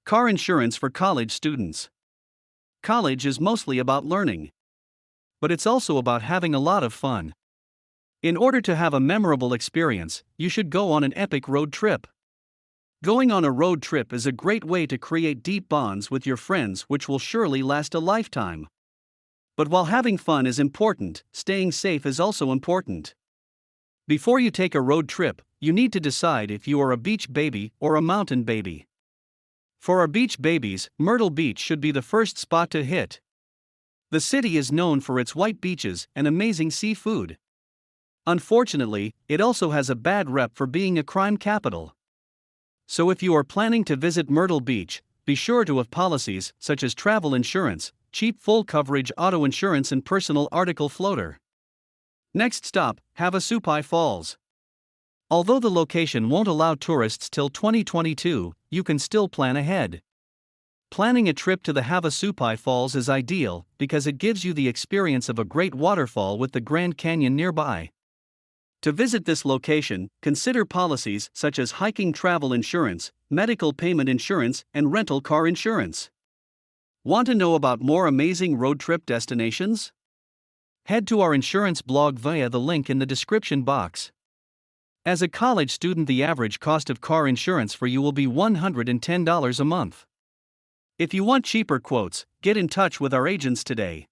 Car insurance for college students. College is mostly about learning. But it's also about having a lot of fun. In order to have a memorable experience, you should go on an epic road trip. Going on a road trip is a great way to create deep bonds with your friends, which will surely last a lifetime. But while having fun is important, staying safe is also important. Before you take a road trip, you need to decide if you are a beach baby or a mountain baby. For our beach babies, Myrtle Beach should be the first spot to hit. The city is known for its white beaches and amazing seafood. Unfortunately, it also has a bad rep for being a crime capital. So if you are planning to visit Myrtle Beach, be sure to have policies such as travel insurance, cheap full coverage auto insurance and personal article floater. Next stop, Havasupai Falls. Although the location won't allow tourists till 2022, you can still plan ahead. Planning a trip to the Havasupai Falls is ideal because it gives you the experience of a great waterfall with the Grand Canyon nearby. To visit this location, consider policies such as hiking travel insurance, medical payment insurance, and rental car insurance. Want to know about more amazing road trip destinations? Head to our insurance blog via the link in the description box. As a college student, the average cost of car insurance for you will be $110 a month. If you want cheaper quotes, get in touch with our agents today.